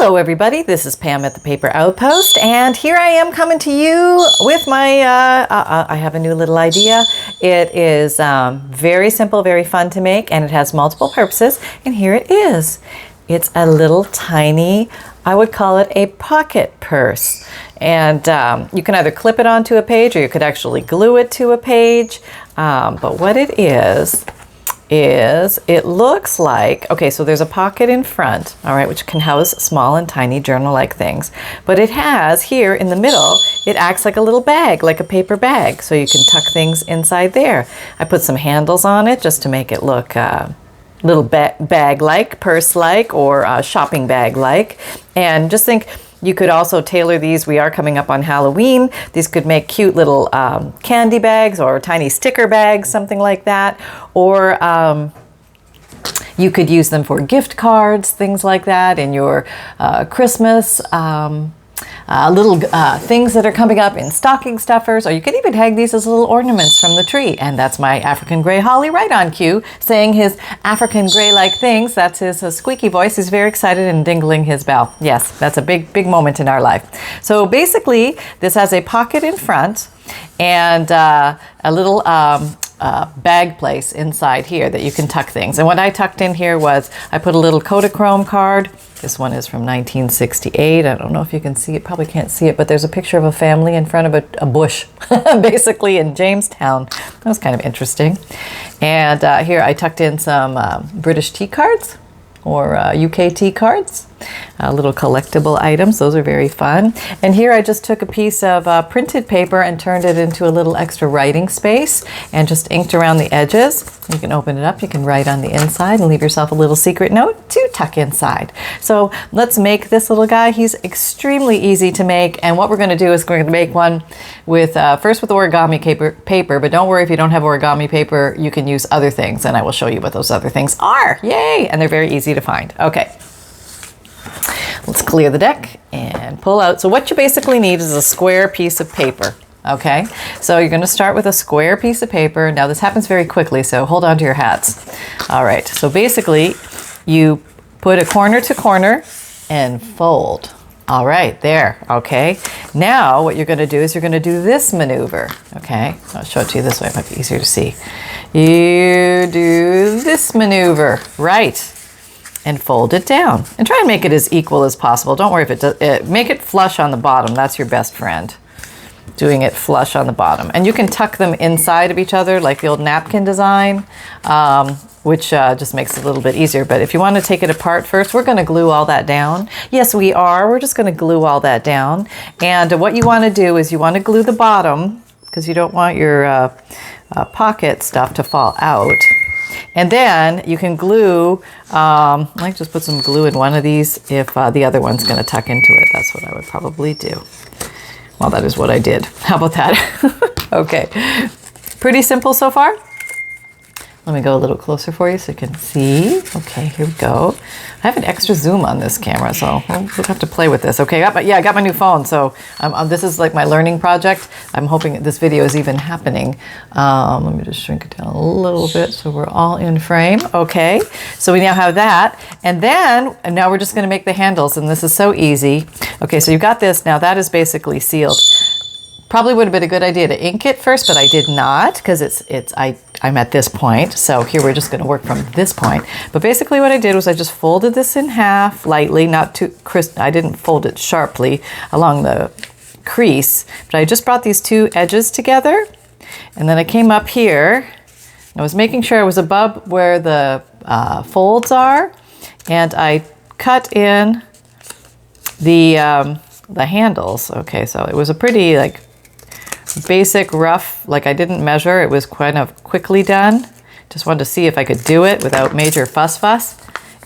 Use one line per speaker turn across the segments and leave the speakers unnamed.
Hello everybody, this is Pam at the Paper Outpost, and here I am coming to you with my, I have a new little idea. It is very simple, very fun to make, and it has multiple purposes, and here it is. It's a little tiny, I would call it a pocket purse. And you can either clip it onto a page or you could actually glue it to a page. But what it is it looks like, okay, so there's a pocket in front, all right, which can house small and tiny journal-like things. But it has here in the middle, it acts like a little bag, like a paper bag. So you can tuck things inside there. I put some handles on it just to make it look little bag-like, purse-like, or shopping bag-like. And just think, you could also tailor these. We are coming up on Halloween. These could make cute little candy bags or tiny sticker bags, something like that. Or you could use them for gift cards, things like that, in your Christmas little things that are coming up in stocking stuffers, or you could even hang these as little ornaments from the tree. And that's my African gray holly right on cue, saying his African gray-like things. That's his squeaky voice. He's very excited and dingling his bell. Yes, that's a big moment in our life. So basically, this has a pocket in front and a little bag place inside here that you can tuck things. And what I tucked in here was I put a little Kodachrome card. This one is from 1968. I don't know if you can see it, probably can't see it, but there's a picture of a family in front of a bush, basically in Jamestown. That was kind of interesting. And here I tucked in some British tea cards or UK tea cards, little collectible items. Those are very fun. And here I just took a piece of printed paper and turned it into a little extra writing space and just inked around the edges. You can open it up, you can write on the inside and leave yourself a little secret note to tuck inside. So let's make this little guy. He's extremely easy to make, and what we're going to do is we're going to make one with first with origami paper, but don't worry if you don't have origami paper, you can use other things, and I will show you what those other things are. Yay! And they're very easy to find. Okay. Let's clear the deck and pull out. So what you basically need is a square piece of paper. Okay, so you're going to start with a square piece of paper. Now this happens very quickly, so hold on to your hats. All right, so basically you put a corner to corner and fold. All right, there, okay. Now what you're going to do is you're going to do this maneuver, okay? I'll show it to you this way, it might be easier to see. You do this maneuver, right, and fold it down. And try and make it as equal as possible. Don't worry if it does, make it flush on the bottom, that's your best friend. Doing it flush on the bottom. And you can tuck them inside of each other like the old napkin design, which just makes it a little bit easier. But if you want to take it apart first, we're going to glue all that down. Yes, we are. We're just going to glue all that down. And what you want to do is you want to glue the bottom because you don't want your pocket stuff to fall out. And then you can glue, I just put some glue in one of these if the other one's going to tuck into it. That's what I would probably do. Well, that is what I did. How about that? Okay. Pretty simple so far. Let me go a little closer for you so you can see. Okay, here we go. I have an extra zoom on this camera, so we'll have to play with this. Okay, I got my new phone, so this is like my learning project. I'm hoping this video is even happening. Let me just shrink it down a little bit so we're all in frame. Okay, so we now have that. And now we're just gonna make the handles, and this is so easy. Okay, so you've got this. Now that is basically sealed. Probably would have been a good idea to ink it first, but I did not because I'm at this point. So here we're just going to work from this point. But basically what I did was I just folded this in half lightly, not too crisp. I didn't fold it sharply along the crease, but I just brought these two edges together. And then I came up here. I was making sure I was above where the folds are. And I cut in the handles. Okay, so it was a pretty basic rough, I didn't measure, it was kind of quickly done. Just wanted to see if I could do it without major fuss.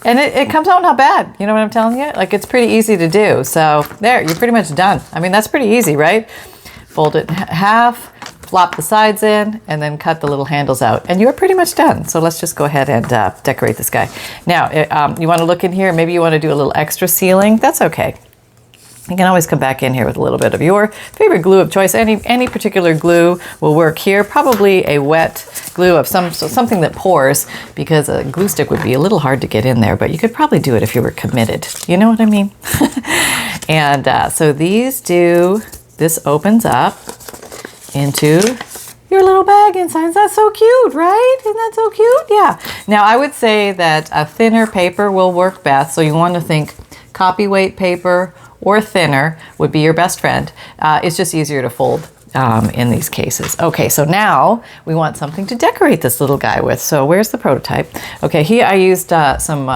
And it comes out not bad, you know what I'm telling you? It's pretty easy to do. So there, you're pretty much done. I mean, that's pretty easy, right? Fold it in half, flop the sides in, and then cut the little handles out. And you're pretty much done. So let's just go ahead and decorate this guy. Now, you want to look in here, maybe you want to do a little extra sealing. That's okay. You can always come back in here with a little bit of your favorite glue of choice. Any particular glue will work here. Probably a wet glue of something that pours, because a glue stick would be a little hard to get in there, but you could probably do it if you were committed. You know what I mean? And so this opens up into your little bag inside. That's so cute, right? Isn't that so cute? Yeah. Now I would say that a thinner paper will work best. So you want to think copy weight paper or thinner would be your best friend. It's just easier to fold in these cases. Okay, so now we want something to decorate this little guy with. So where's the prototype? Okay, here I used some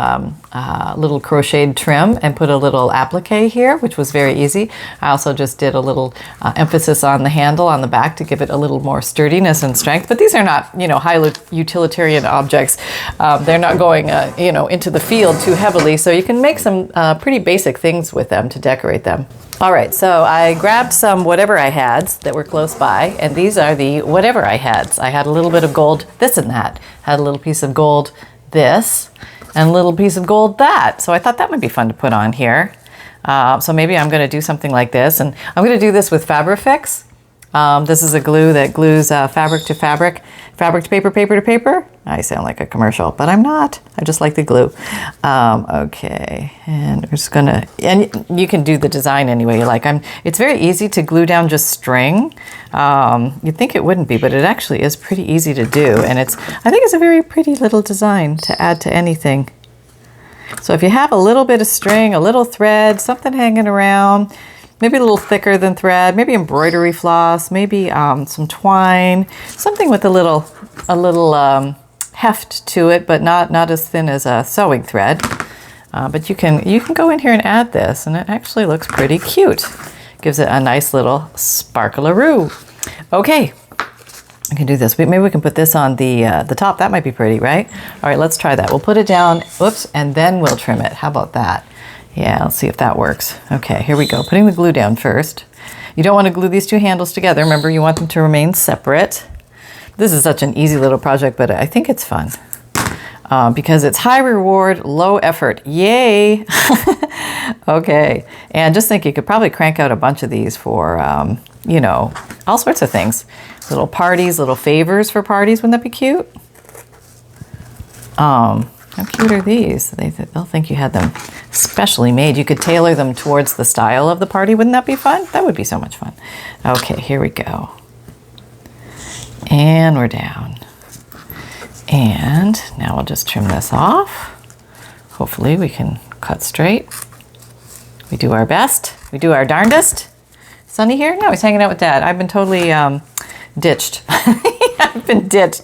little crocheted trim and put a little applique here, which was very easy. I also just did a little emphasis on the handle on the back to give it a little more sturdiness and strength. But these are not, high utilitarian objects. They're not going, into the field too heavily. So you can make some pretty basic things with them to decorate them. All right, so I grabbed some whatever I hads that were close by, and these are the whatever I hads. I had a little bit of gold, this and that. Had a little piece of gold, this, and a little piece of gold, that. So I thought that might be fun to put on here. So maybe I'm going to do something like this, and I'm going to do this with Fabrifix. This is a glue that glues fabric to fabric, fabric to paper, paper to paper. I sound like a commercial, but I'm not. I just like the glue. Okay, and we're just gonna, and you can do the design any way you like. It's very easy to glue down just string. You'd think it wouldn't be, but it actually is pretty easy to do. And I think it's a very pretty little design to add to anything. So if you have a little bit of string, a little thread, something hanging around, maybe a little thicker than thread, maybe embroidery floss, maybe some twine, something with a little heft to it, but not as thin as a sewing thread. But you can go in here and add this, and it actually looks pretty cute. Gives it a nice little sparkle-a-roo. Okay, I can do this. Maybe we can put this on the top. That might be pretty, right? All right, let's try that. We'll put it down, whoops, and then we'll trim it. How about that? Yeah, let's see if that works. Okay, here we go. Putting the glue down first. You don't want to glue these two handles together. Remember, you want them to remain separate. This is such an easy little project, but I think it's fun because it's high reward, low effort. Yay! Okay, and just think you could probably crank out a bunch of these for, all sorts of things. Little parties, little favors for parties. Wouldn't that be cute? How cute are these? They'll think you had them specially made. You could tailor them towards the style of the party. Wouldn't that be fun? That would be so much fun. Okay, here we go. And we're down. And now we'll just trim this off. Hopefully we can cut straight. We do our best. We do our darndest. Sonny here? No, he's hanging out with Dad. I've been totally ditched. I've been ditched.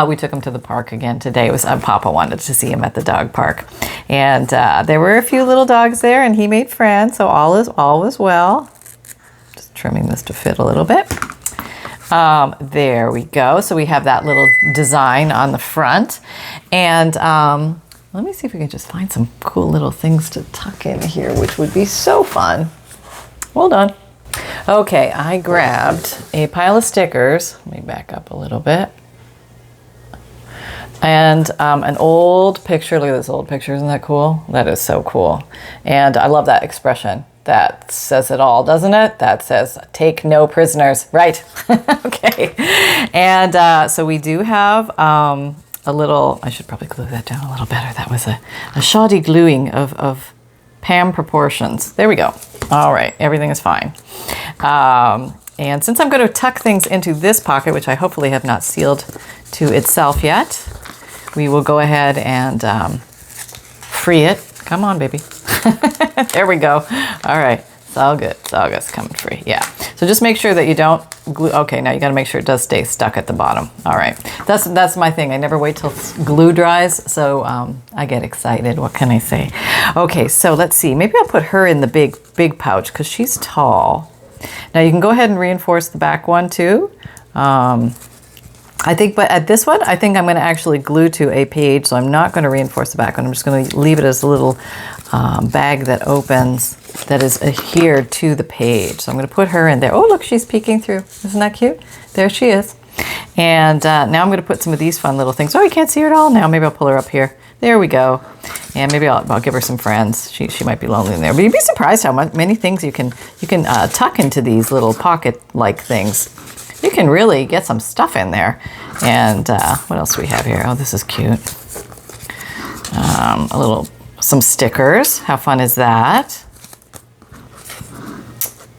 We took him to the park again today. It was Papa wanted to see him at the dog park, and there were a few little dogs there, and he made friends. So all was well. Just trimming this to fit a little bit. There we go. So we have that little design on the front, and let me see if we can just find some cool little things to tuck in here, which would be so fun. Hold on. Okay, I grabbed a pile of stickers. Let me back up a little bit. And an old picture. Look at this old picture. Isn't that cool? That is so cool. And I love that expression. That says it all, doesn't it? That says, take no prisoners. Right. Okay. And so we do have a little, I should probably glue that down a little better. That was a shoddy gluing of Pam proportions. There we go. All right, everything is fine. And since I'm going to tuck things into this pocket, which I hopefully have not sealed to itself yet, we will go ahead and free it. Come on, baby. There we go. All right, it's all good. It's all good. It's coming free. Yeah. So just make sure that you don't glue. Okay, now you got to make sure it does stay stuck at the bottom. All right. That's my thing. I never wait till glue dries, so I get excited. What can I say? Okay, so let's see. Maybe I'll put her in the big pouch because she's tall. Now you can go ahead and reinforce the back one too. I think, but at this one, I think I'm going to actually glue to a page, so I'm not going to reinforce the back one. I'm just going to leave it as a little bag that opens, that is adhered to the page. So I'm going to put her in there. Oh, look, she's peeking through. Isn't that cute? There she is. And now I'm going to put some of these fun little things. Oh, you can't see her at all now. Maybe I'll pull her up here. There we go. And maybe I'll give her some friends. She might be lonely in there. But you'd be surprised how many things you can tuck into these little pocket-like things. You can really get some stuff in there. And what else do we have here? Oh, this is cute. Some stickers. How fun is that?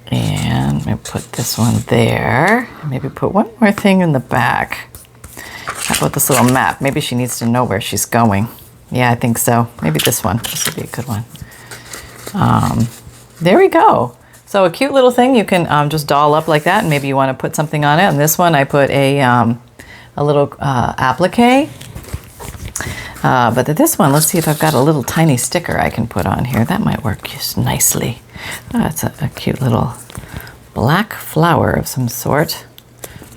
And maybe put this one there. Maybe put one more thing in the back. How about this little map? Maybe she needs to know where she's going. Yeah, I think so. Maybe this one. This would be a good one. There we go. So a cute little thing you can just doll up like that, and maybe you want to put something on it. On this one, I put a little applique. But this one, let's see if I've got a little tiny sticker I can put on here. That might work just nicely. That's a cute little black flower of some sort.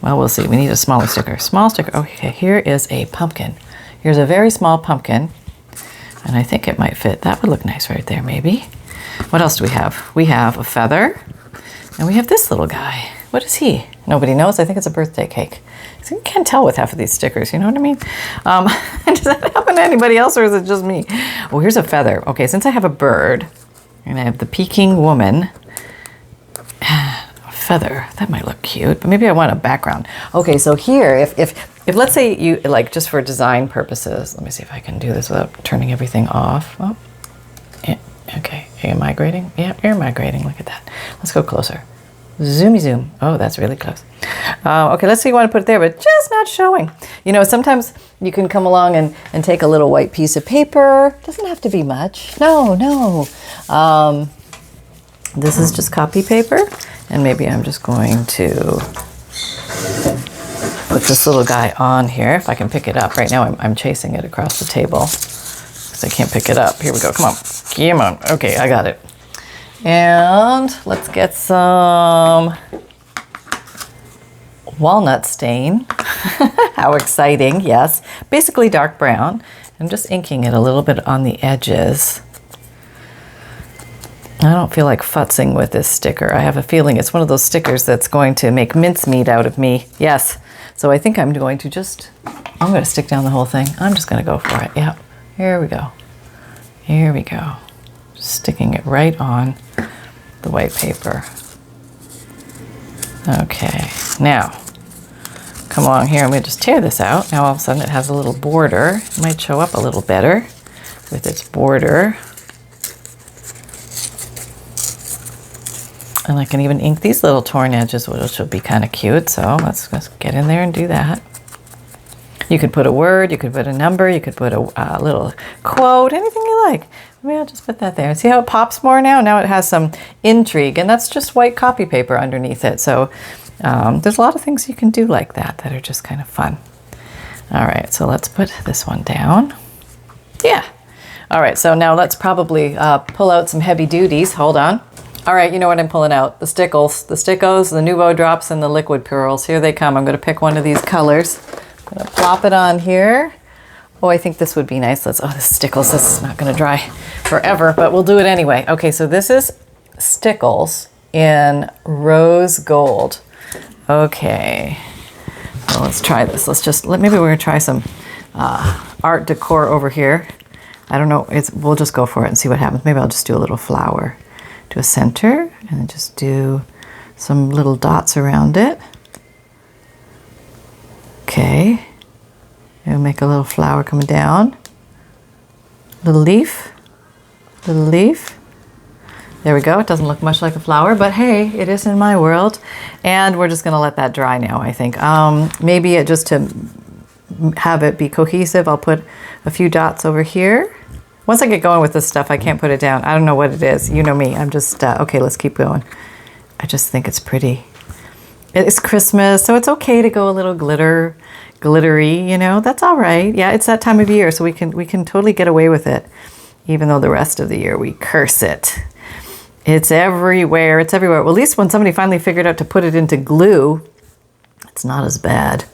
Well, we'll see. We need a smaller sticker. Small sticker. Okay, here is a pumpkin. Here's a very small pumpkin. And I think it might fit. That would look nice right there, maybe. What else do we have? We have a feather. And we have this little guy. What is he? Nobody knows. I think it's a birthday cake. So you can't tell with half of these stickers, you know what I mean? Does that happen to anybody else, or is it just me? Oh, here's a feather. Okay, since I have a bird, and I have the Peking woman, a feather, that might look cute, but maybe I want a background. Okay, so here, if let's say you, like, just for design purposes, let me see if I can do this without turning everything off. Oh, yeah, okay, are you migrating? Yeah, you're migrating, look at that. Let's go closer. Zoomy zoom. Oh, that's really close. Okay, let's say you want to put it there, but just not showing. You know, sometimes you can come along and take a little white piece of paper. Doesn't have to be much. No. This is just copy paper. And maybe I'm just going to put this little guy on here. If I can pick it up. Right now I'm chasing it across the table because I can't pick it up. Here we go. Come on. Come on. Okay, I got it. And let's get some walnut stain. How exciting, yes. Basically dark brown. I'm just inking it a little bit on the edges. I don't feel like futzing with this sticker. I have a feeling it's one of those stickers that's going to make mincemeat out of me. Yes. So I think I'm going to stick down the whole thing. I'm just going to go for it. Yep. Here we go. Here we go. Sticking it right on the white paper. Okay, now come along here and we just tear this out. Now all of a sudden it has a little border. It might show up a little better with its border. And I can even ink these little torn edges, which will be kind of cute. So let's get in there and do that. You could put a word, you could put a number, you could put a little quote, anything you like. Maybe I'll just put that there. See how it pops more now? Now it has some intrigue, and that's just white copy paper underneath it. So there's a lot of things you can do like that are just kind of fun. All right, so let's put this one down. Yeah. All right, so now let's probably pull out some heavy duties. Hold on. All right, you know what I'm pulling out? The stickles, the Nuvo drops, and the liquid pearls. Here they come. I'm going to pick one of these colors. I'm gonna plop it on here. Oh, I think this would be nice. This stickles. This is not gonna dry forever, but we'll do it anyway. Okay, so this is stickles in rose gold. Okay, well, let's try this. Maybe we're gonna try some art decor over here. I don't know, we'll just go for it and see what happens. Maybe I'll just do a little flower. Do a center and then just do some little dots around it. Okay, and make a little flower coming down. Little leaf. There we go. It doesn't look much like a flower, but hey, it is in my world. And we're just gonna let that dry now, I think. Maybe just to have it be cohesive, I'll put a few dots over here. Once I get going with this stuff, I can't put it down. I don't know what it is. You know me. I'm just, okay, let's keep going. I just think it's pretty. It's Christmas, so it's okay to go a little glittery, you know, that's all right. Yeah, it's that time of year, so we can totally get away with it, even though the rest of the year we curse it. It's everywhere, Well, at least when somebody finally figured out to put it into glue, it's not as bad,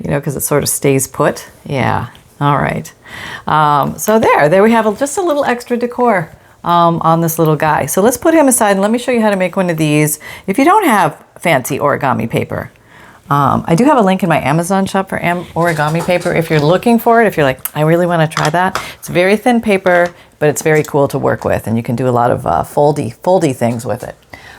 you know, because it sort of stays put. Yeah, all right. So there we have just a little extra decor on this little guy. So let's put him aside and let me show you how to make one of these. If you don't have fancy origami paper, I do have a link in my Amazon shop for origami paper if you're looking for it. If you're like, I really want to try that. It's very thin paper, but it's very cool to work with, and you can do a lot of foldy things with it.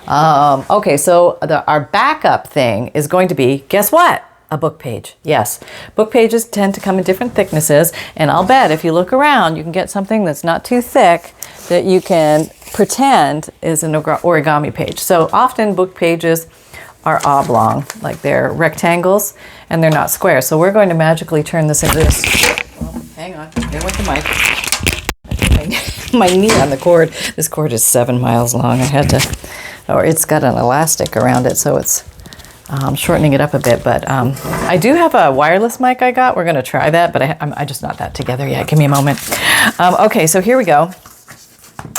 Okay, so our backup thing is going to be, guess what? A book page. Yes, book pages tend to come in different thicknesses, and I'll bet if you look around, you can get something that's not too thick that you can pretend is an origami page. So often book pages are oblong, like they're rectangles, and they're not square. So we're going to magically turn this into this. Oh, hang on, there went the mic. My knee on the cord. This cord is 7 miles long. I had to, or it's got an elastic around it, so it's shortening it up a bit. But I do have a wireless mic I got. We're going to try that, but I'm just not that together yet. Give me a moment. Okay, so here we go.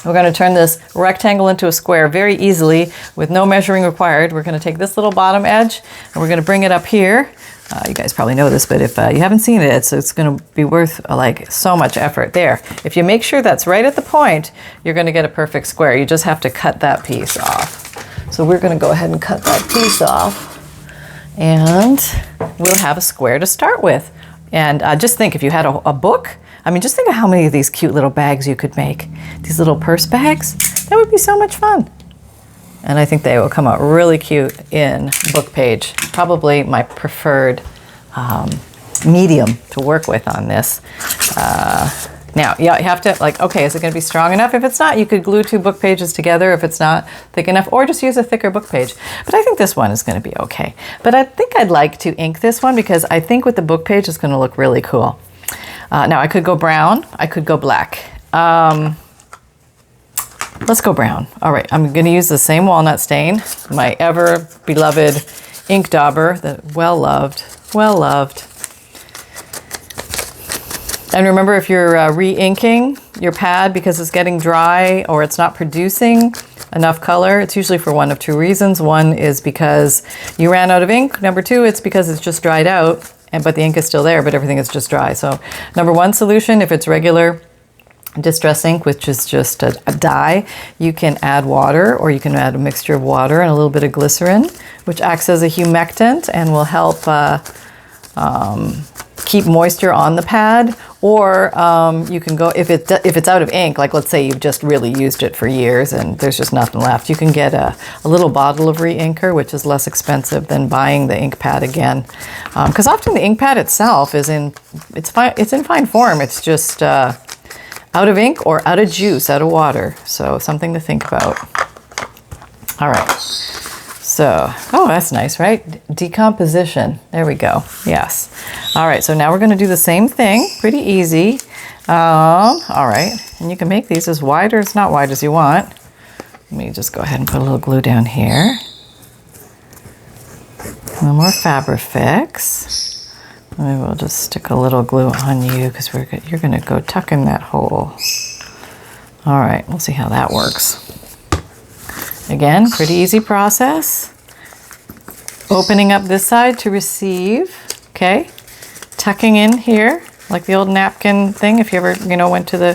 We're going to turn this rectangle into a square very easily with no measuring required. We're going to take this little bottom edge and we're going to bring it up here. You guys probably know this, but if you haven't seen it, it's going to be worth like so much effort there. If you make sure that's right at the point, you're going to get a perfect square. You just have to cut that piece off. So we're going to go ahead and cut that piece off, and we'll have a square to start with. And just think, if you had a book, I mean, just think of how many of these cute little bags you could make. These little purse bags, that would be so much fun. And I think they will come out really cute in book page. Probably my preferred medium to work with on this. Now, yeah, you have to, like, okay, is it going to be strong enough? If it's not, you could glue 2 book pages together if it's not thick enough, or just use a thicker book page. But I think this one is going to be okay. But I think I'd like to ink this one because I think with the book page it's going to look really cool. Now, I could go brown. I could go black. Let's go brown. All right, I'm going to use the same walnut stain, my ever-beloved ink dauber, the well-loved. And remember, if you're re-inking your pad because it's getting dry or it's not producing enough color, it's usually for one of 2 reasons. One is because you ran out of ink. Number 2, it's because it's just dried out, but the ink is still there, but everything is just dry. So number 1 solution, if it's regular distress ink, which is just a dye, you can add water, or you can add a mixture of water and a little bit of glycerin, which acts as a humectant and will help keep moisture on the pad. Or you can go, if it's out of ink, like let's say you've just really used it for years and there's just nothing left, you can get a little bottle of re-inker, which is less expensive than buying the ink pad again. Because often the ink pad itself is in fine form. It's just out of ink or out of juice, out of water. So something to think about. All right. So, oh, that's nice, right? Decomposition. There we go. Yes. All right. So now we're going to do the same thing. Pretty easy. All right. And you can make these as wide or as not wide as you want. Let me just go ahead and put a little glue down here. A little more Fabrifix. Maybe we'll just stick a little glue on you because you're going to go tuck in that hole. All right. We'll see how that works. Again, pretty easy process. Opening up this side to receive, okay? Tucking in here, like the old napkin thing. If you ever, went to the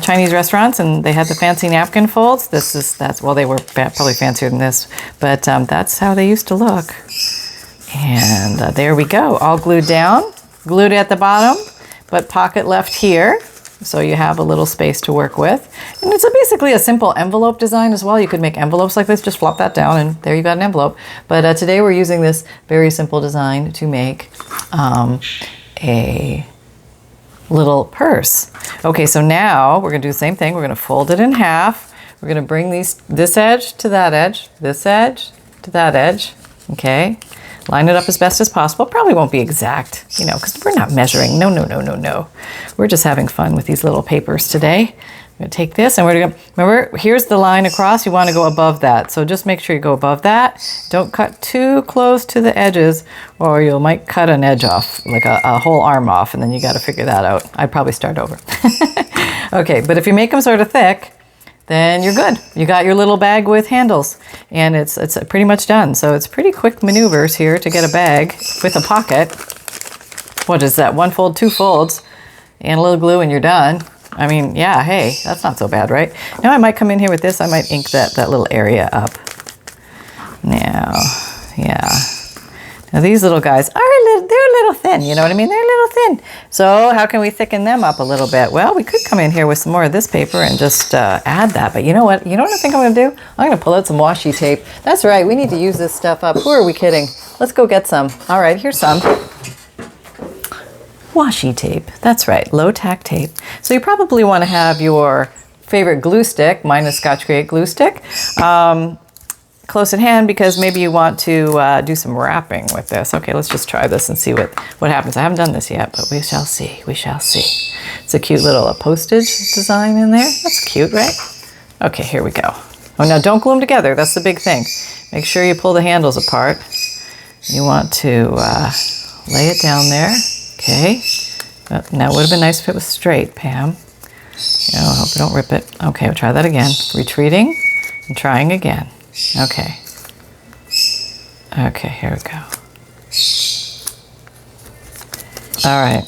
Chinese restaurants and they had the fancy napkin folds, well, they were probably fancier than this, but that's how they used to look. And there we go, all glued down, glued at the bottom, but pocket left here. So you have a little space to work with. And it's basically a simple envelope design as well. You could make envelopes like this, just flop that down and there you got an envelope. But today we're using this very simple design to make a little purse. Okay, so now we're gonna do the same thing. We're gonna fold it in half. We're gonna bring this edge to that edge, this edge to that edge, okay? Line it up as best as possible. Probably won't be exact, because we're not measuring. No. We're just having fun with these little papers today. I'm going to take this and we're going to, remember, here's the line across. You want to go above that. So just make sure you go above that. Don't cut too close to the edges or you might cut an edge off, like a whole arm off, and then you got to figure that out. I'd probably start over. Okay, but if you make them sort of thick, then you're good. You got your little bag with handles and it's pretty much done. So it's pretty quick maneuvers here to get a bag with a pocket. What is that? 1 fold, 2 folds and a little glue and you're done. I mean, yeah, hey, that's not so bad, right? Now I might come in here with this. I might ink that little area up. Now, yeah. Now these little guys they're a little thin, you know what I mean? They're a little thin. So how can we thicken them up a little bit? Well, we could come in here with some more of this paper and just add that. But you know what? You know what I think I'm going to do? I'm going to pull out some washi tape. That's right. We need to use this stuff up. Who are we kidding? Let's go get some. All right, here's some. Washi tape. That's right. Low-tack tape. So you probably want to have your favorite glue stick. Mine is Scotch Create glue stick. Close at hand because maybe you want to do some wrapping with this. Okay, let's just try this and see what happens. I haven't done this yet, but we shall see. We shall see. It's a cute little postage design in there. That's cute, right? Okay, here we go. Oh, now don't glue them together. That's the big thing. Make sure you pull the handles apart. You want to lay it down there. Okay. Now it would have been nice if it was straight, Pam. I hope you don't rip it. Okay, we'll try that again. Retreating and trying again. Okay. Okay, here we go. All right.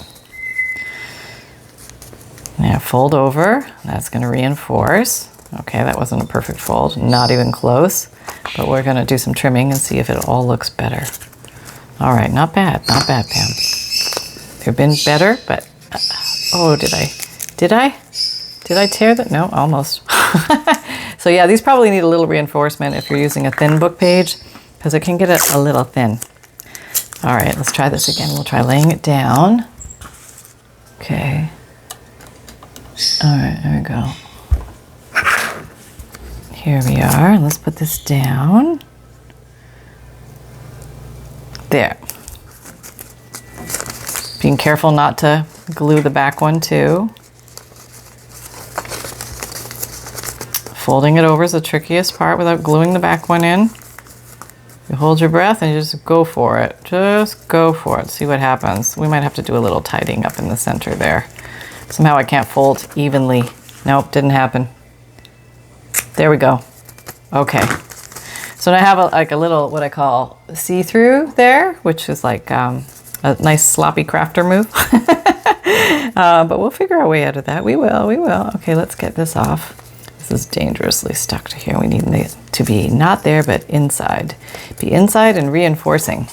Now fold over. That's going to reinforce. Okay, that wasn't a perfect fold. Not even close. But we're going to do some trimming and see if it all looks better. All right, not bad. Not bad, Pam. They've been better, but... oh, did I tear that? No, almost. So yeah, these probably need a little reinforcement if you're using a thin book page, because it can get a little thin. All right, let's try this again. We'll try laying it down. Okay. All right, there we go. Here we are. Let's put this down. There. Being careful not to glue the back one too. Folding it over is the trickiest part without gluing the back one in. You hold your breath and you just go for it. Just go for it. See what happens. We might have to do a little tidying up in the center there. Somehow I can't fold evenly. Nope, didn't happen. There we go. Okay. So now I have a little, what I call see-through there, which is like a nice sloppy crafter move. But we'll figure our way out of that. We will. Okay, let's get this off. This is dangerously stuck to here. We need it to be not there, but inside. Be inside and reinforcing.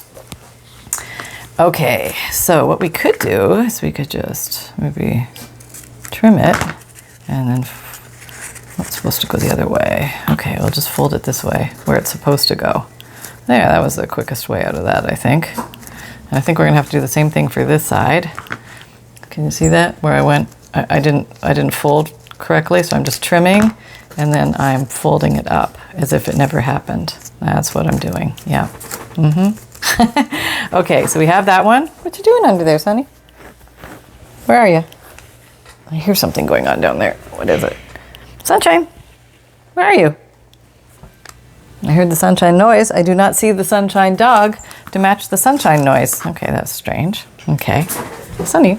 Okay, so what we could do is we could just maybe trim it and then it's supposed to go the other way. Okay, we'll just fold it this way where it's supposed to go. There, that was the quickest way out of that, I think. And I think we're gonna have to do the same thing for this side. Can you see that? Where I went, I didn't fold correctly, so I'm just trimming and then I'm folding it up as if it never happened. That's what I'm doing. Yeah. Okay, so we have that one. What you doing under there, Sonny? Where are you? I hear something going on down there. What is it? Sunshine, where are you? I heard the sunshine noise. I do not see the sunshine dog to match the sunshine noise. Okay, that's strange. Okay. Sonny,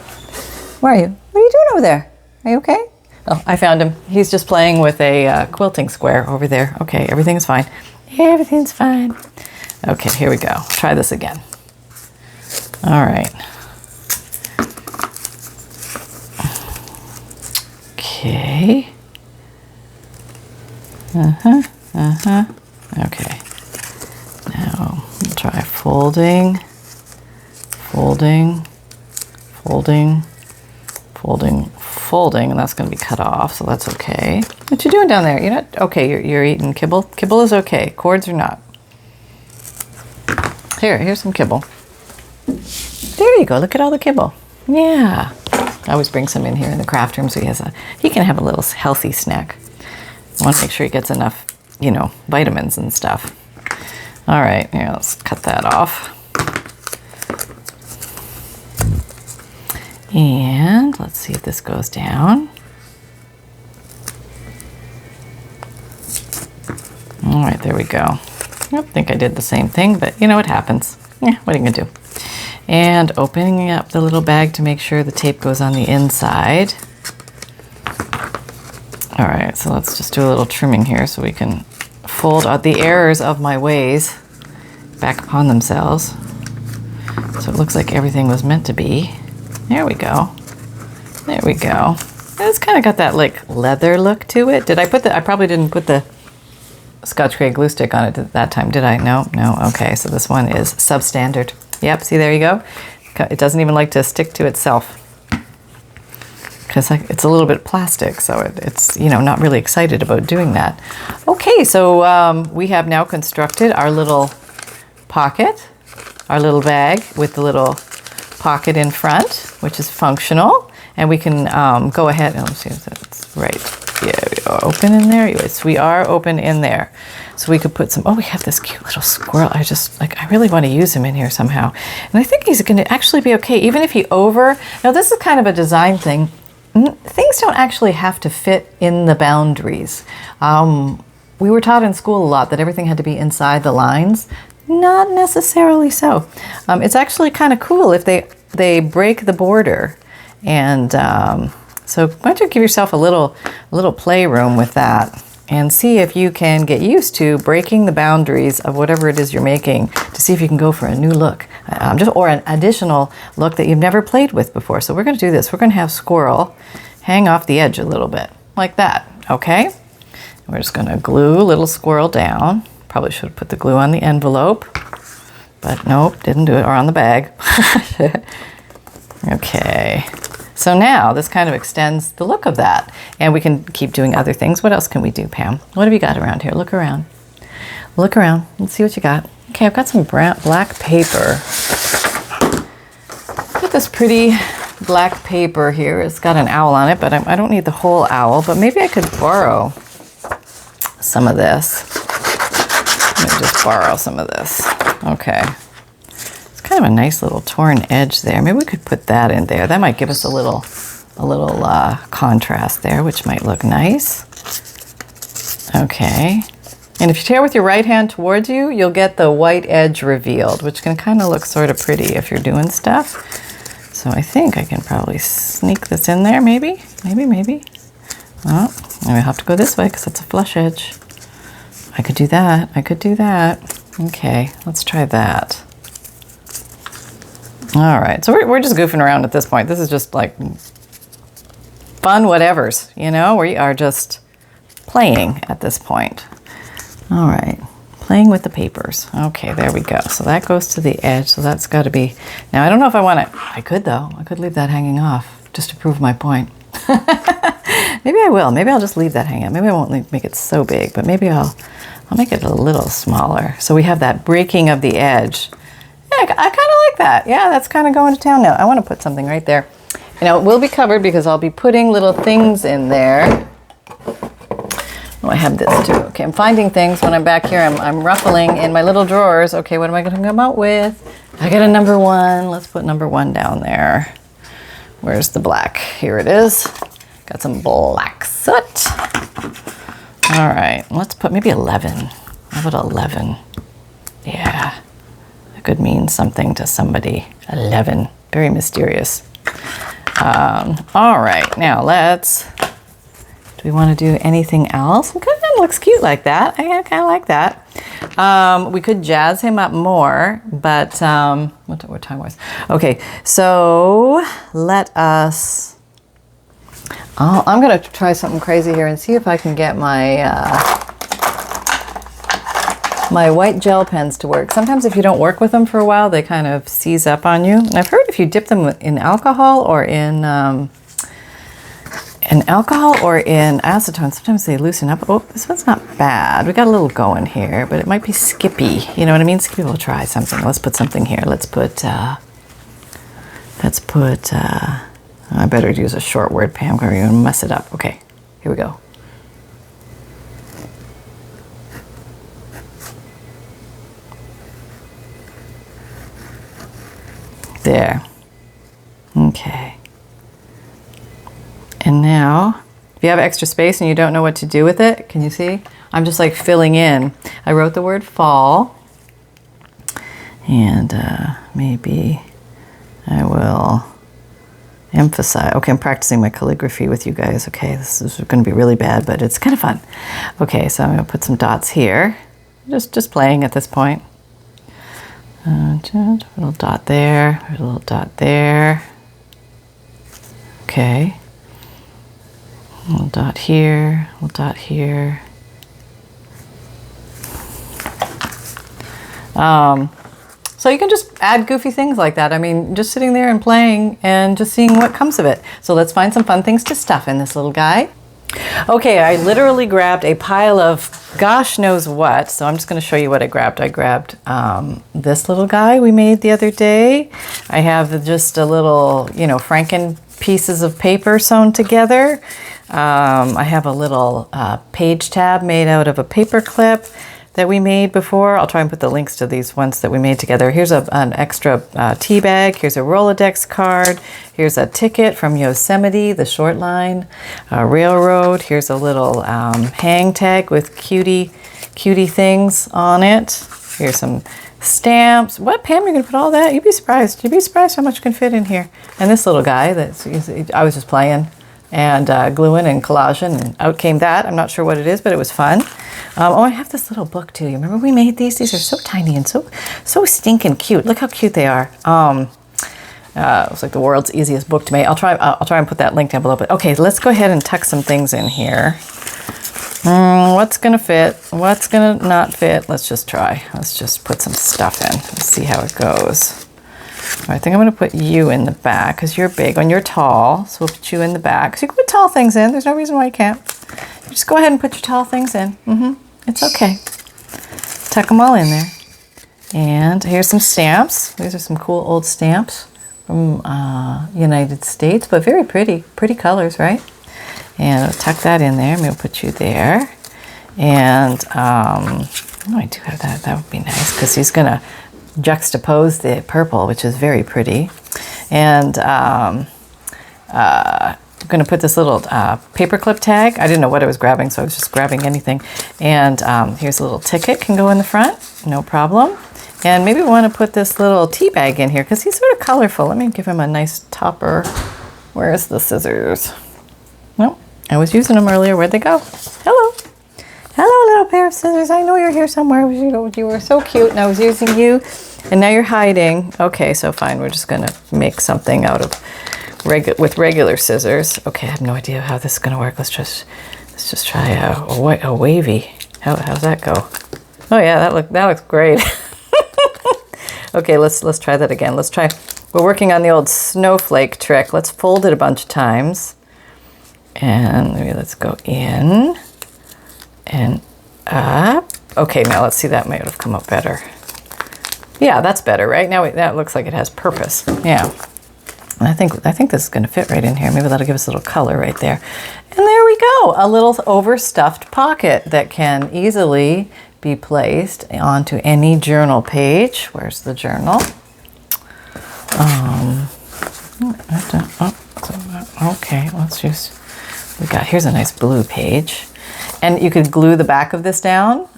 where are you? What are you doing over there? Are you okay? Oh, I found him. He's just playing with a quilting square over there. Okay, everything's fine. Everything's fine. Okay, here we go. Try this again. All right. Okay. Okay. Now we'll try folding, folding, folding, folding, folding, and that's going to be cut off, so that's okay. What you doing down there? You're not okay. You're eating kibble. Kibble is okay. Cords are not. Here's some kibble. There you go. Look at all the kibble. Yeah. I always bring some in here in the craft room so he can have a little healthy snack. I want to make sure he gets enough, vitamins and stuff. All right, here, let's cut that off. And let's see if this goes down. All right, there we go. I don't think I did the same thing, but it happens. Yeah, what are you gonna do? And opening up the little bag to make sure the tape goes on the inside. All right, so let's just do a little trimming here so we can fold out the errors of my ways back upon themselves. So it looks like everything was meant to be. There we go. There we go. It's kind of got that like leather look to it. I probably didn't put the Scotch Create glue stick on it that time, did I? No. Okay, so this one is substandard. Yep, see, there you go. It doesn't even like to stick to itself because it's a little bit plastic, so it's, you know, not really excited about doing that. Okay, so we have now constructed our little pocket, our little bag with the little pocket in front, which is functional. And we can go ahead and let's see if that's right. Yeah, we are open in there. Yes, we are open in there. So we could put some, oh, we have this cute little squirrel. I really want to use him in here somehow. And I think he's going to actually be okay, even if now this is kind of a design thing. Things don't actually have to fit in the boundaries. We were taught in school a lot that everything had to be inside the lines. Not necessarily so. It's actually kind of cool if they break the border. And so why don't you give yourself a little playroom with that and see if you can get used to breaking the boundaries of whatever it is you're making to see if you can go for a new look or an additional look that you've never played with before. So we're going to do this. We're going to have squirrel hang off the edge a little bit like that. Okay. We're just going to glue little squirrel down. Probably should have put the glue on the envelope, but nope, didn't do it, or on the bag. Okay. So now this kind of extends the look of that, and we can keep doing other things. What else can we do, Pam? What have you got around here? Look around. Look around. Let's see what you got. Okay, I've got some black paper. Got this pretty black paper here. It's got an owl on it, but I don't need the whole owl, but maybe I could borrow some of this. Let me just borrow some of this. Okay. Kind of a nice little torn edge there. Maybe we could put that in there. That might give us a little contrast there, which might look nice. Okay. And if you tear with your right hand towards you, you'll get the white edge revealed, which can kind of look sort of pretty if you're doing stuff. So I think I can probably sneak this in there, maybe. Oh, I have to go this way because it's a flush edge. I could do that. Okay, let's try that. All right, so we're just goofing around at this point. This is just like fun whatevers, you know? We are just playing at this point. All right, playing with the papers. Okay, there we go. So that goes to the edge, so that's got to be... Now, I don't know if I want to... I could, though. I could leave that hanging off just to prove my point. Maybe I will. Maybe I'll just leave that hanging. Maybe I won't make it so big, but maybe I'll make it a little smaller. So we have that breaking of the edge. Yeah, I kind of like that. Yeah, that's kind of going to town now. I want to put something right there. You know, it will be covered because I'll be putting little things in there. Oh, I have this too. Okay, I'm finding things when I'm back here. I'm ruffling in my little drawers. Okay, what am I going to come out with? I got a number 1. Let's put number 1 down there. Where's the black? Here it is. Got some black soot. All right, let's put maybe 11. How about 11? Yeah. Could mean something to somebody. 11. Very mysterious. All right, now do we want to do anything else? It kind of looks cute like that. I kind of like that. We could jazz him up more, but what time was? Okay, so let us... I'm going to try something crazy here and see if I can get my white gel pens to work. Sometimes if you don't work with them for a while, they kind of seize up on you. And I've heard if you dip them in alcohol or in acetone, sometimes they loosen up. Oh, this one's not bad. We got a little going here, but it might be skippy. You know what I mean? Skippy will try something. Let's put something here. Let's put, I better use a short word, Pam, or you're going to mess it up. Okay, here we go. There. Okay. And now, if you have extra space and you don't know what to do with it, can you see? I'm just like filling in. I wrote the word fall. And maybe I will emphasize. Okay, I'm practicing my calligraphy with you guys. Okay, this is going to be really bad, but it's kind of fun. Okay, so I'm going to put some dots here. Just playing at this point. Just a little dot there, a little dot there. Okay. A little dot here, a little dot here. So you can just add goofy things like that. I mean, just sitting there and playing and just seeing what comes of it. So let's find some fun things to stuff in this little guy. Okay, I literally grabbed a pile of gosh knows what. So I'm just going to show you what I grabbed. I grabbed this little guy we made the other day. I have just a little, you know, Franken pieces of paper sewn together. I have a little page tab made out of a paper clip that we made before. I'll try and put the links to these ones that we made together. Here's an extra tea bag. Here's a Rolodex card. Here's a ticket from Yosemite, the short line, railroad. Here's a little hang tag with cutie things on it. Here's some stamps. What, Pam, you're gonna put all that? You'd be surprised. You'd be surprised how much can fit in here. And this little guy I was just playing and gluing and collaging, and out came that. I'm not sure what it is, but it was fun. Oh, I have this little book too. You remember we made these? These are so tiny and so stinking cute. Look how cute they are. It's like the world's easiest book to make. I'll try and put that link down below. But okay, let's go ahead and tuck some things in here. What's gonna fit? What's gonna not fit? Let's just try. Let's just put some stuff in. Let's see how it goes. I think I'm going to put you in the back because you're big and you're tall. So we'll put you in the back. So you can put tall things in. There's no reason why you can't. Just go ahead and put your tall things in. It's okay. Tuck them all in there. And here's some stamps. These are some cool old stamps from United States, but very pretty. Pretty colors, right? And I'll tuck that in there. Maybe we'll put you there. And oh, I do have that. That would be nice because he's going to juxtapose the purple, which is very pretty. And I'm going to put this little paper clip tag. I didn't know what I was grabbing, so I was just grabbing anything. And here's a little ticket, can go in the front, no problem. And maybe we want to put this little tea bag in here because he's sort of colorful. Let me give him a nice topper. Where's the scissors? Well, I was using them earlier. Where'd they go? Hello. Hello, little pair of scissors. I know you're here somewhere. You were so cute, and I was using you, and now you're hiding. Okay, so fine. We're just gonna make something out of with regular scissors. Okay, I have no idea how this is gonna work. Let's just try a wavy. How's that go? Oh yeah, that looks great. Okay, let's try that again. Let's try. We're working on the old snowflake trick. Let's fold it a bunch of times, and maybe let's go in. And up. Okay, now let's see, that might have come up better. Yeah, that's better, right? Now that looks like it has purpose. Yeah. And I think this is going to fit right in here. Maybe that'll give us a little color right there. And there we go. A little overstuffed pocket that can easily be placed onto any journal page. Where's the journal? Okay, here's a nice blue page. And you could glue the back of this down,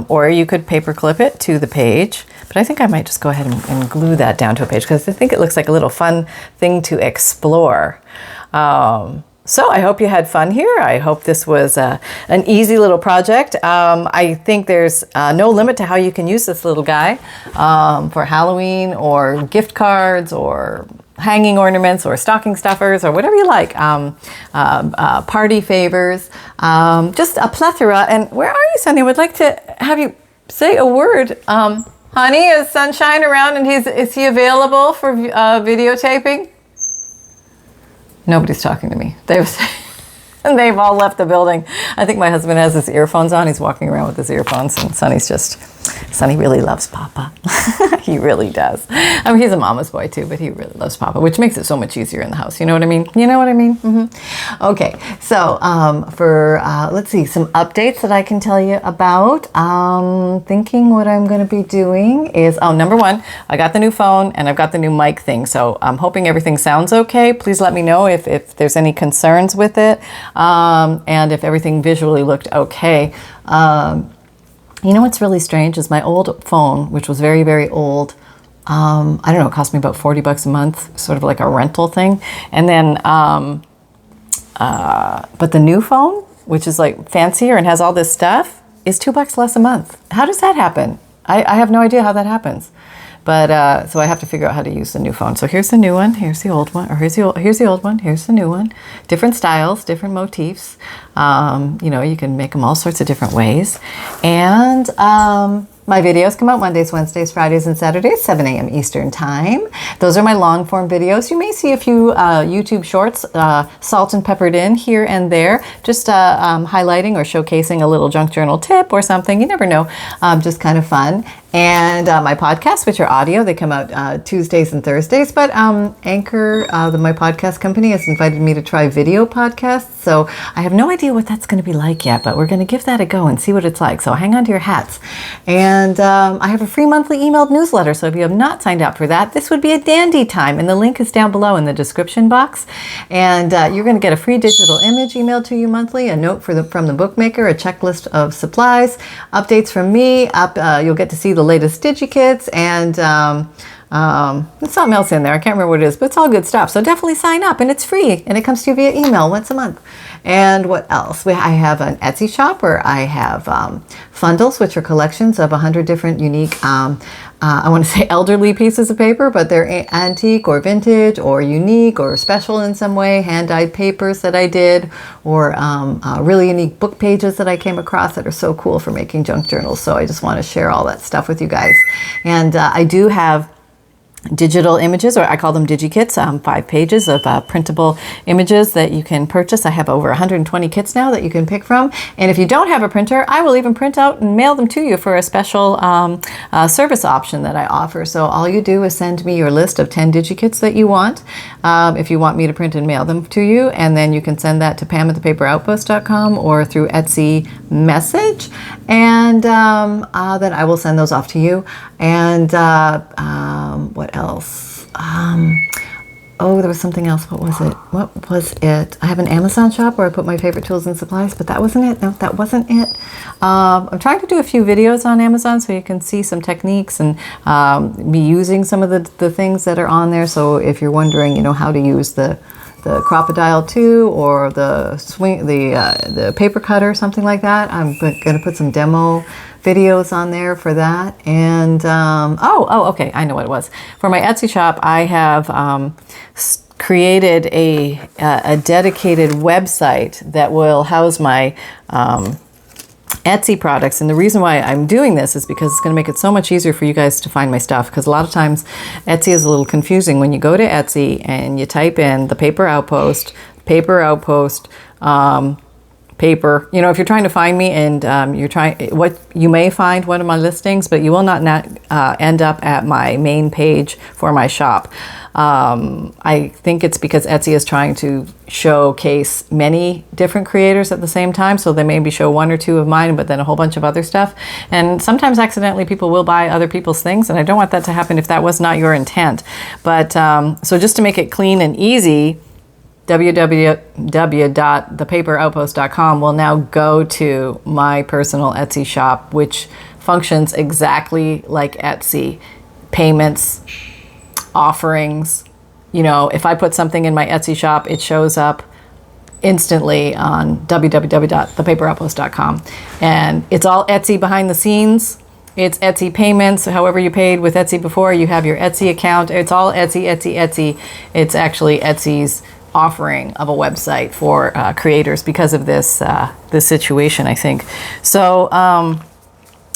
or you could paper clip it to the page. But I think I might just go ahead and glue that down to a page because I think it looks like a little fun thing to explore. So I hope you had fun here. I hope this was an easy little project. I think there's no limit to how you can use this little guy for Halloween or gift cards or hanging ornaments or stocking stuffers or whatever you like, party favors, just a plethora. And where are you, Sonny? I would like to have you say a word. Honey, is Sunshine around and is he available for videotaping? Nobody's talking to me. They've all left the building. I think my husband has his earphones on. He's walking around with his earphones, and Sonny really loves Papa. He really does. I mean, he's a mama's boy too, but he really loves Papa, which makes it so much easier in the house. You know what I mean? You know what I mean? Mm-hmm. Okay, so let's see, some updates that I can tell you about. Thinking what I'm going to be doing is, number one, I got the new phone and I've got the new mic thing. So I'm hoping everything sounds okay. Please let me know if there's any concerns with it. And if everything visually looked okay. You know what's really strange is my old phone, which was very, very old. I don't know, it cost me about $40 a month, sort of like a rental thing. And then, but the new phone, which is like fancier and has all this stuff, is $2 less a month. How does that happen? I have no idea how that happens. But so I have to figure out how to use the new phone. So here's the new one, here's the old one, or here's the old one, here's the new one. Different styles, different motifs. You know, you can make them all sorts of different ways. And My videos come out Mondays, Wednesdays, Fridays, and Saturdays, 7 a.m. Eastern Time. Those are my long form videos. You may see a few YouTube shorts, salt and peppered in here and there, just highlighting or showcasing a little junk journal tip or something. You never know, just kind of fun. And my podcasts, which are audio, they come out Tuesdays and Thursdays. But Anchor, my podcast company, has invited me to try video podcasts. So I have no idea what that's going to be like yet, but we're going to give that a go and see what it's like. So hang on to your hats. And I have a free monthly emailed newsletter. So if you have not signed up for that, this would be a dandy time. And the link is down below in the description box. And you're going to get a free digital image emailed to you monthly, a note from the bookmaker, a checklist of supplies, updates from me. You'll get to see the latest DigiKits, and there's something else in there. I can't remember what it is, but it's all good stuff. So definitely sign up, and it's free, and it comes to you via email once a month. And what else? I have an Etsy shop where I have fundles, which are collections of 100 different unique, I want to say elderly pieces of paper, but they're antique or vintage or unique or special in some way, hand-dyed papers that I did, or really unique book pages that I came across that are so cool for making junk journals. So I just want to share all that stuff with you guys. And I do have digital images, or I call them DigiKits, 5 pages of printable images that you can purchase. I have over 120 kits now that you can pick from. And if you don't have a printer, I will even print out and mail them to you for a special service option that I offer. So all you do is send me your list of 10 DigiKits that you want, if you want me to print and mail them to you. And then you can send that to pam@thepaperoutpost.com or through Etsy message. And then I will send those off to you. And what else? There was something else. What was it? I have an Amazon shop where I put my favorite tools and supplies, but that wasn't it. No, that wasn't it. I'm trying to do a few videos on Amazon so you can see some techniques and me using some of the things that are on there. So if you're wondering, how to use the Crop-A-Dile 2 or the paper cutter, something like that, I'm going to put some demo videos on there for that. And okay, I know what it was. For my Etsy shop, I have created a dedicated website that will house my Etsy products. And the reason why I'm doing this is because it's going to make it so much easier for you guys to find my stuff, because a lot of times Etsy is a little confusing. When you go to Etsy and you type in the Paper Outpost, paper, if you're trying to find me and you may find one of my listings, but you will not end up at my main page for my shop. I think it's because Etsy is trying to showcase many different creators at the same time. So they maybe show 1 or 2 of mine, but then a whole bunch of other stuff. And sometimes accidentally people will buy other people's things. And I don't want that to happen if that was not your intent. But so just to make it clean and easy, www.thepaperoutpost.com will now go to my personal Etsy shop, which functions exactly like Etsy. Payments, offerings. If I put something in my Etsy shop, it shows up instantly on www.thepaperoutpost.com. And it's all Etsy behind the scenes. It's Etsy payments. However you paid with Etsy before, you have your Etsy account. It's all Etsy. It's actually Etsy's offering of a website for creators because of this situation, I think. So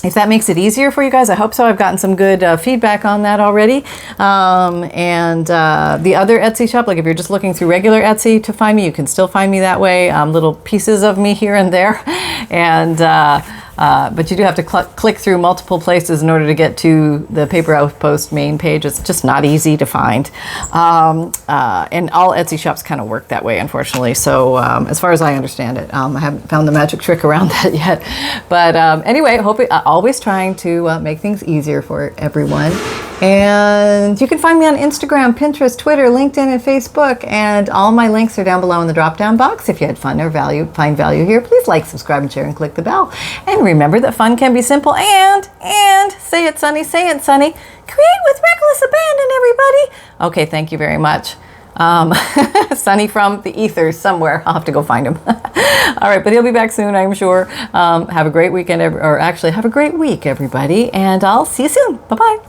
if that makes it easier for you guys, I hope so. I've gotten some good feedback on that already. And the other Etsy shop, like if you're just looking through regular Etsy to find me, you can still find me that way. Little pieces of me here and there. And but you do have to click through multiple places in order to get to the Paper Outpost main page. It's just not easy to find. And all Etsy shops kind of work that way, unfortunately. So as far as I understand it, I haven't found the magic trick around that yet. But anyway, always trying to make things easier for everyone. And you can find me on Instagram, Pinterest, Twitter, LinkedIn, and Facebook. And all my links are down below in the drop-down box. If you had fun or find value here, please like, subscribe, and share, and click the bell. And remember that fun can be simple and say it, Sunny, create with reckless abandon, everybody. Okay, thank you very much. Sunny from the ethers somewhere. I'll have to go find him. All right, but he'll be back soon, I'm sure. Have a great weekend, have a great week, everybody. And I'll see you soon. Bye-bye.